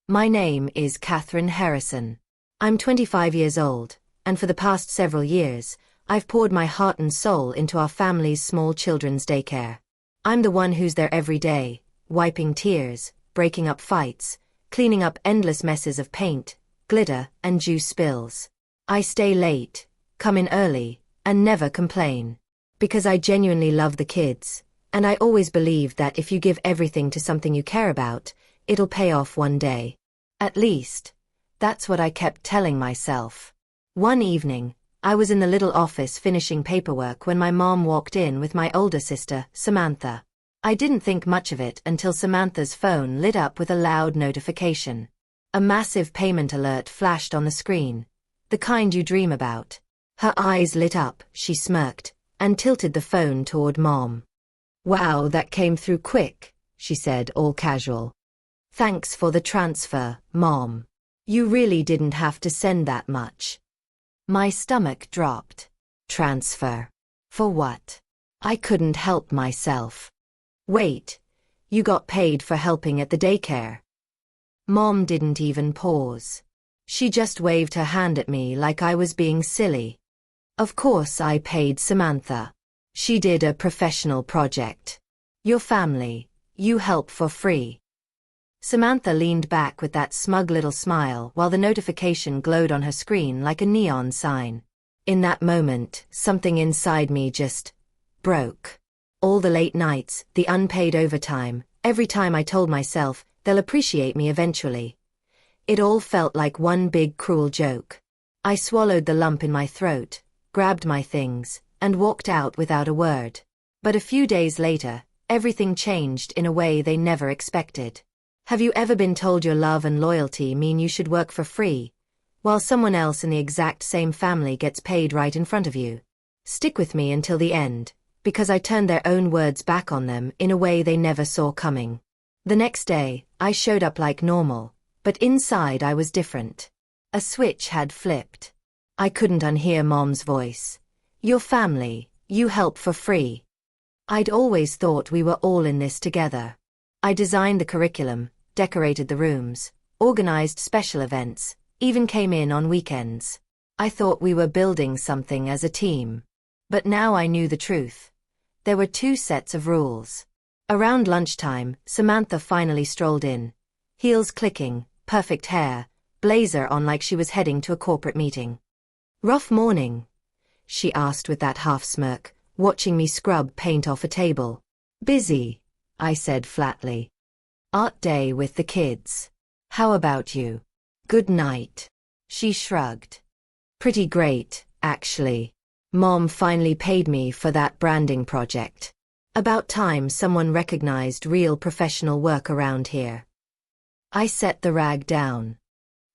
My name is Catherine Harrison. I'm 25 years old, and for the past several years, I've poured my heart and soul into our family's small children's daycare. I'm the one who's there every day, wiping tears, breaking up fights, cleaning up endless messes of paint, glitter, and juice spills. I stay late, come in early, and never complain. Because I genuinely love the kids, and I always believe that if you give everything to something you care about, it'll pay off one day. At least, that's what I kept telling myself. One evening, I was in the little office finishing paperwork when my mom walked in with my older sister, Samantha. I didn't think much of it until Samantha's phone lit up with a loud notification. A massive payment alert flashed on the screen, the kind you dream about. Her eyes lit up, she smirked, and tilted the phone toward Mom. "Wow, that came through quick," she said, all casual. "Thanks for the transfer, Mom. You really didn't have to send that much." My stomach dropped. Transfer? For what? I couldn't help myself. "Wait, you got paid for helping at the daycare?" Mom didn't even pause. She just waved her hand at me like I was being silly. "Of course I paid Samantha. She did a professional project. Your family, you help for free." Samantha leaned back with that smug little smile while the notification glowed on her screen like a neon sign. In that moment, something inside me just broke. All the late nights, the unpaid overtime, every time I told myself, they'll appreciate me eventually. It all felt like one big cruel joke. I swallowed the lump in my throat, grabbed my things, and walked out without a word. But a few days later, everything changed in a way they never expected. Have you ever been told your love and loyalty mean you should work for free, while someone else in the exact same family gets paid right in front of you? Stick with me until the end, because I turned their own words back on them in a way they never saw coming. The next day, I showed up like normal, but inside I was different. A switch had flipped. I couldn't unhear Mom's voice. "Your family, you help for free." I'd always thought we were all in this together. I designed the curriculum, decorated the rooms, organized special events, even came in on weekends. I thought we were building something as a team. But now I knew the truth. There were two sets of rules. Around lunchtime, Samantha finally strolled in. Heels clicking, perfect hair, blazer on like she was heading to a corporate meeting. "Rough morning?" she asked with that half smirk, watching me scrub paint off a table. "Busy," I said flatly. "Art day with the kids. How about you?" "Good night." She shrugged. "Pretty great, actually. Mom finally paid me for that branding project. About time someone recognized real professional work around here." I set the rag down.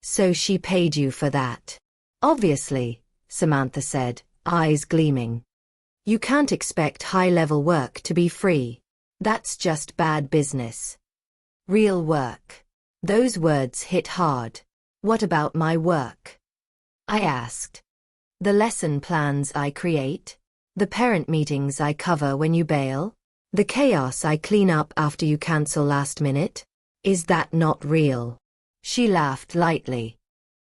"So she paid you for that?" "Obviously," Samantha said, eyes gleaming. "You can't expect high-level work to be free. That's just bad business. Real work." Those words hit hard. "What about my work?" I asked. "The lesson plans I create? The parent meetings I cover when you bail? The chaos I clean up after you cancel last minute? Is that not real?" She laughed lightly.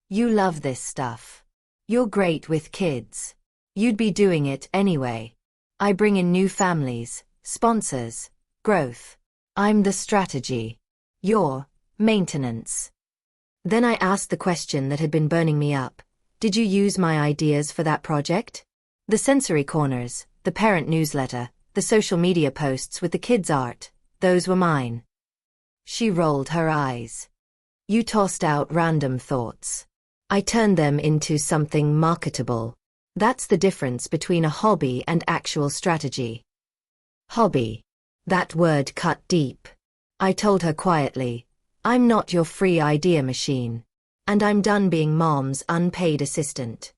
"You love this stuff. You're great with kids. You'd be doing it anyway. I bring in new families, sponsors, growth. I'm the strategy. You're maintenance." Then I asked the question that had been burning me up. "Did you use my ideas for that project? The sensory corners, the parent newsletter, the social media posts with the kids' art, those were mine." She rolled her eyes. "You tossed out random thoughts. I turned them into something marketable. That's the difference between a hobby and actual strategy." Hobby. That word cut deep. I told her quietly, "I'm not your free idea machine. And I'm done being Mom's unpaid assistant."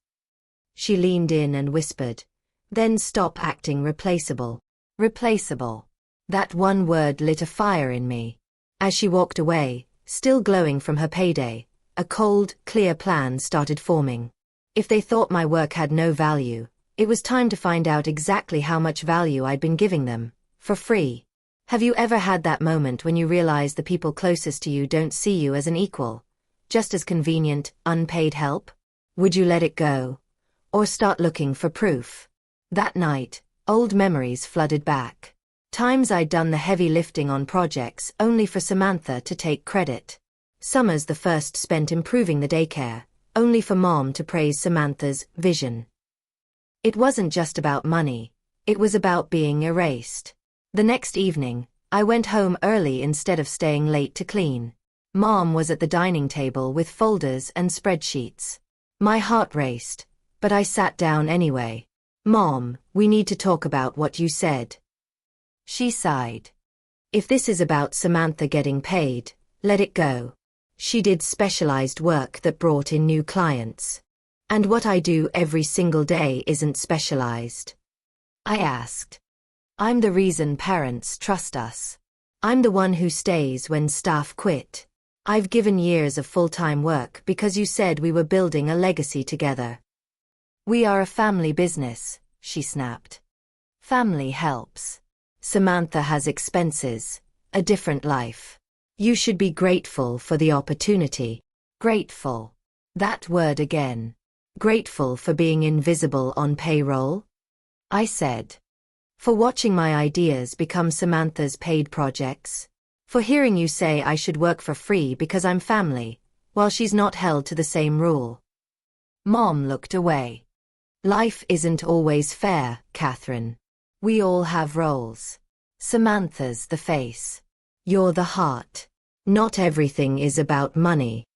She leaned in and whispered, "Then stop acting replaceable." Replaceable. That one word lit a fire in me. As she walked away, still glowing from her payday, a cold, clear plan started forming. If they thought my work had no value, it was time to find out exactly how much value I'd been giving them, for free. Have you ever had that moment when you realize the people closest to you don't see you as an equal, just as convenient, unpaid help? Would you let it go? Or start looking for proof? That night, old memories flooded back. Times I'd done the heavy lifting on projects only for Samantha to take credit. Summers the first spent improving the daycare, only for Mom to praise Samantha's vision. It wasn't just about money, it was about being erased. The next evening, I went home early instead of staying late to clean. Mom was at the dining table with folders and spreadsheets. My heart raced, but I sat down anyway. "Mom, we need to talk about what you said." She sighed. "If this is about Samantha getting paid, let it go. She did specialized work that brought in new clients. And what I do every single day isn't specialized." I asked. "I'm the reason parents trust us. I'm the one who stays when staff quit. I've given years of full-time work because you said we were building a legacy together." "We are a family business," she snapped. "Family helps. Samantha has expenses, a different life. You should be grateful for the opportunity." Grateful. That word again. Grateful for being invisible on payroll? I said. For watching my ideas become Samantha's paid projects? For hearing you say I should work for free because I'm family, while she's not held to the same rule? Mom looked away. "Life isn't always fair, Catherine. We all have roles. Samantha's the face. You're the heart. Not everything is about money."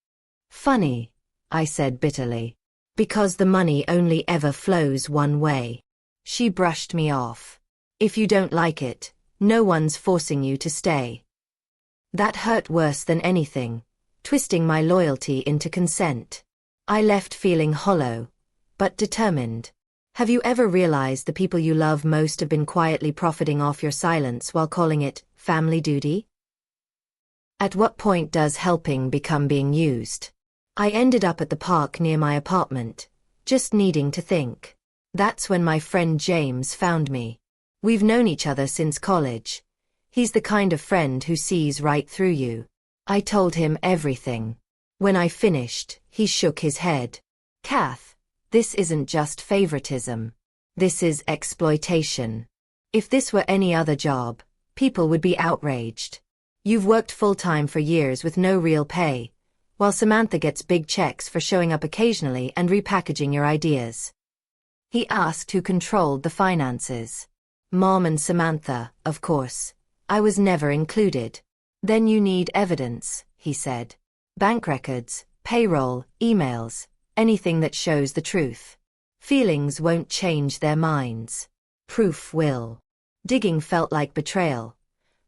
"Funny," I said bitterly. "Because the money only ever flows one way." She brushed me off. "If you don't like it, no one's forcing you to stay." That hurt worse than anything, twisting my loyalty into consent. I left feeling hollow, but determined. Have you ever realized the people you love most have been quietly profiting off your silence while calling it family duty? At what point does helping become being used? I ended up at the park near my apartment, just needing to think. That's when my friend James found me. We've known each other since college. He's the kind of friend who sees right through you. I told him everything. When I finished, he shook his head. "Kath, this isn't just favoritism. This is exploitation. If this were any other job, people would be outraged. You've worked full-time for years with no real pay, while Samantha gets big checks for showing up occasionally and repackaging your ideas." He asked who controlled the finances. Mom and Samantha, of course. I was never included. "Then you need evidence," he said. "Bank records, payroll, emails, anything that shows the truth. Feelings won't change their minds. Proof will." Digging felt like betrayal,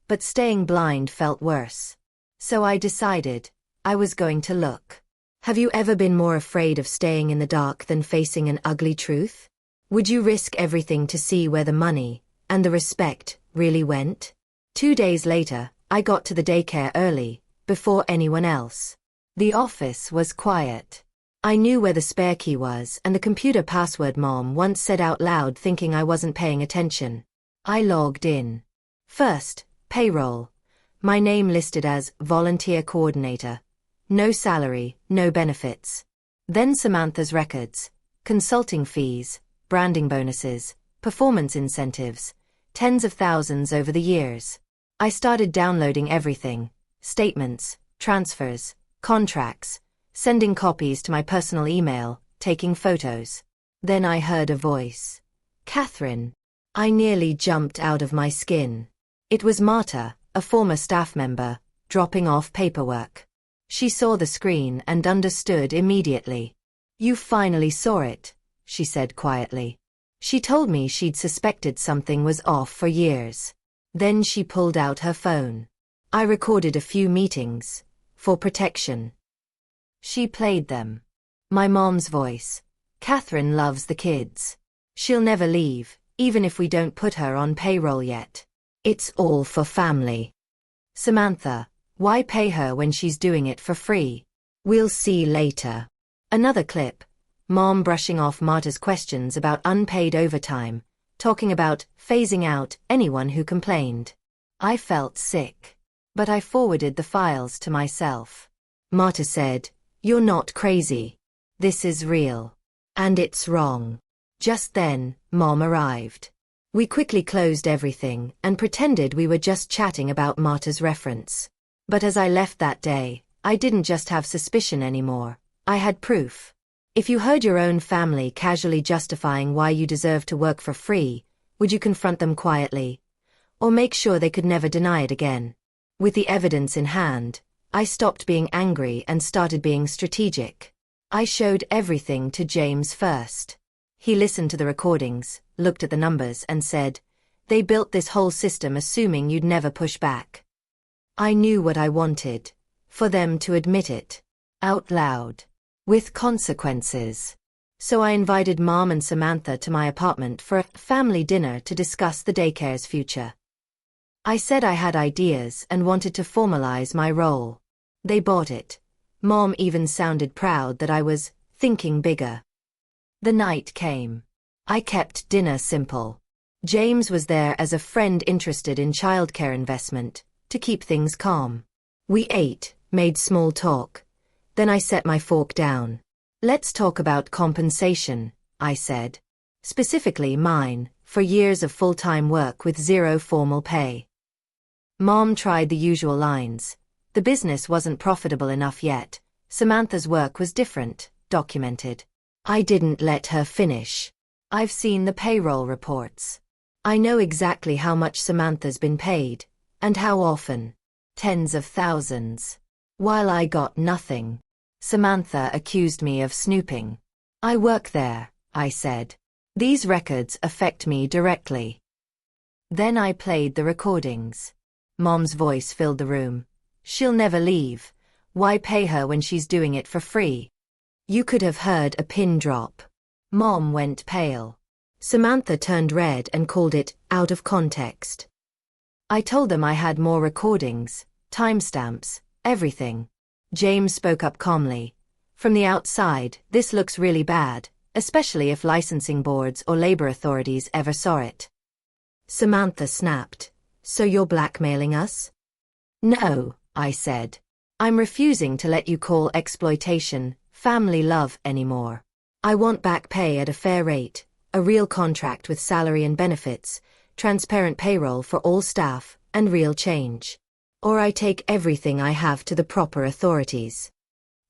but staying blind felt worse. So I decided I was going to look. Have you ever been more afraid of staying in the dark than facing an ugly truth? Would you risk everything to see where the money and the respect really went? 2 days later, I got to the daycare early, before anyone else. The office was quiet. I knew where the spare key was and the computer password Mom once said out loud, thinking I wasn't paying attention. I logged in. First, payroll. My name listed as volunteer coordinator. No salary, no benefits. Then Samantha's records, consulting fees, branding bonuses, performance incentives, tens of thousands over the years. I started downloading everything: statements, transfers, contracts, sending copies to my personal email, taking photos. Then I heard a voice. "Catherine." I nearly jumped out of my skin. It was Marta, a former staff member, dropping off paperwork. She saw the screen and understood immediately. "You finally saw it," she said quietly. She told me she'd suspected something was off for years. Then she pulled out her phone. I recorded a few meetings, for protection. She played them. My mom's voice. "Catherine loves the kids. She'll never leave, even if we don't put her on payroll yet. It's all for family. Samantha, why pay her when she's doing it for free? We'll see later." Another clip. Mom brushing off Marta's questions about unpaid overtime, talking about phasing out anyone who complained. I felt sick. But I forwarded the files to myself. Marta said, "You're not crazy. This is real. And it's wrong." Just then, Mom arrived. We quickly closed everything and pretended we were just chatting about Marta's reference. But as I left that day, I didn't just have suspicion anymore. I had proof. If you heard your own family casually justifying why you deserve to work for free, would you confront them quietly? Or make sure they could never deny it again? With the evidence in hand, I stopped being angry and started being strategic. I showed everything to James first. He listened to the recordings, looked at the numbers and said, "They built this whole system assuming you'd never push back." I knew what I wanted. For them to admit it. Out loud. With consequences. So I invited Mom and Samantha to my apartment for a family dinner to discuss the daycare's future. I said I had ideas and wanted to formalize my role. They bought it. Mom even sounded proud that I was thinking bigger. The night came. I kept dinner simple. James was there as a friend interested in childcare investment, to keep things calm. We ate, made small talk. Then I set my fork down. "Let's talk about compensation," I said. "Specifically mine, for years of full-time work with zero formal pay." Mom tried the usual lines. The business wasn't profitable enough yet. Samantha's work was different, documented. I didn't let her finish. "I've seen the payroll reports. I know exactly how much Samantha's been paid, and how often. Tens of thousands. While I got nothing. Samantha accused me of snooping. "I work there," I said. "These records affect me directly." Then I played the recordings. Mom's voice filled the room. "She'll never leave. Why pay her when she's doing it for free?" You could have heard a pin drop. Mom went pale. Samantha turned red and called it out of context. I told them I had more recordings, timestamps, everything. James spoke up calmly. "From the outside, this looks really bad, especially if licensing boards or labor authorities ever saw it." Samantha snapped. "So you're blackmailing us?" "No," I said. "I'm refusing to let you call exploitation family love anymore. I want back pay at a fair rate, a real contract with salary and benefits, transparent payroll for all staff, and real change. Or I take everything I have to the proper authorities."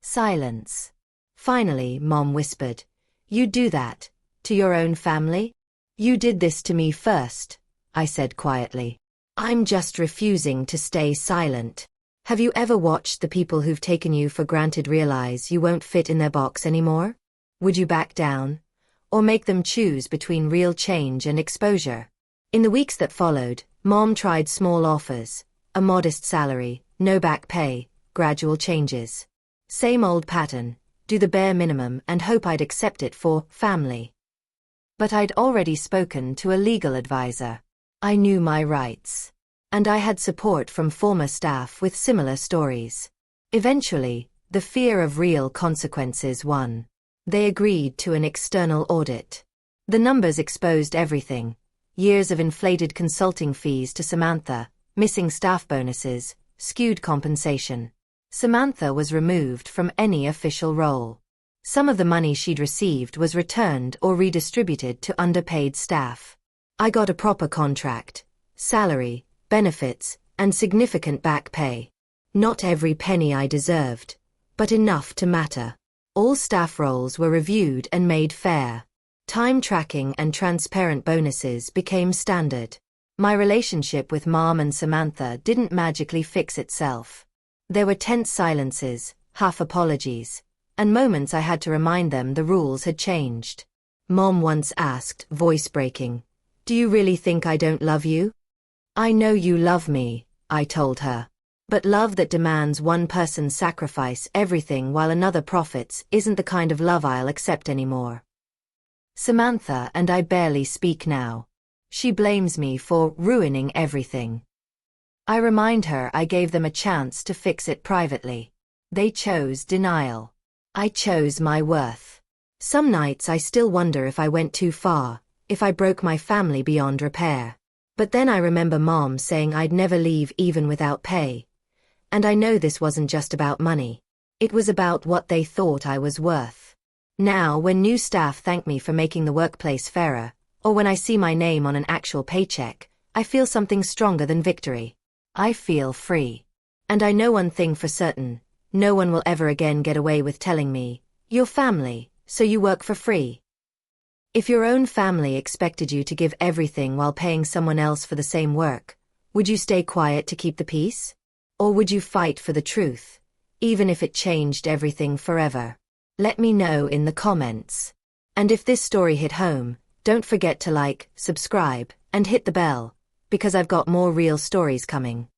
Silence. Finally, Mom whispered, "You do that? To your own family?" "You did this to me first," I said quietly. "I'm just refusing to stay silent. Have you ever watched the people who've taken you for granted realize you won't fit in their box anymore? Would you back down? Or make them choose between real change and exposure?" In the weeks that followed, Mom tried small offers. A modest salary, no back pay, gradual changes. Same old pattern, do the bare minimum and hope I'd accept it for family. But I'd already spoken to a legal advisor. I knew my rights. And I had support from former staff with similar stories. Eventually, the fear of real consequences won. They agreed to an external audit. The numbers exposed everything. Years of inflated consulting fees to Samantha, missing staff bonuses, skewed compensation. Samantha was removed from any official role. Some of the money she'd received was returned or redistributed to underpaid staff. I got a proper contract, salary, benefits, and significant back pay. Not every penny I deserved, but enough to matter. All staff roles were reviewed and made fair. Time tracking and transparent bonuses became standard. My relationship with Mom and Samantha didn't magically fix itself. There were tense silences, half apologies, and moments I had to remind them the rules had changed. Mom once asked, voice breaking, "Do you really think I don't love you?" "I know you love me," I told her. "But love that demands one person sacrifice everything while another profits isn't the kind of love I'll accept anymore." Samantha and I barely speak now. She blames me for ruining everything. I remind her I gave them a chance to fix it privately. They chose denial. I chose my worth. Some nights I still wonder if I went too far, if I broke my family beyond repair. But then I remember Mom saying I'd never leave even without pay. And I know this wasn't just about money. It was about what they thought I was worth. Now, when new staff thank me for making the workplace fairer, or when I see my name on an actual paycheck, I feel something stronger than victory. I feel free. And I know one thing for certain, no one will ever again get away with telling me, "You're family, so you work for free." If your own family expected you to give everything while paying someone else for the same work, would you stay quiet to keep the peace? Or would you fight for the truth, even if it changed everything forever? Let me know in the comments. And if this story hit home, don't forget to like, subscribe, and hit the bell, because I've got more real stories coming.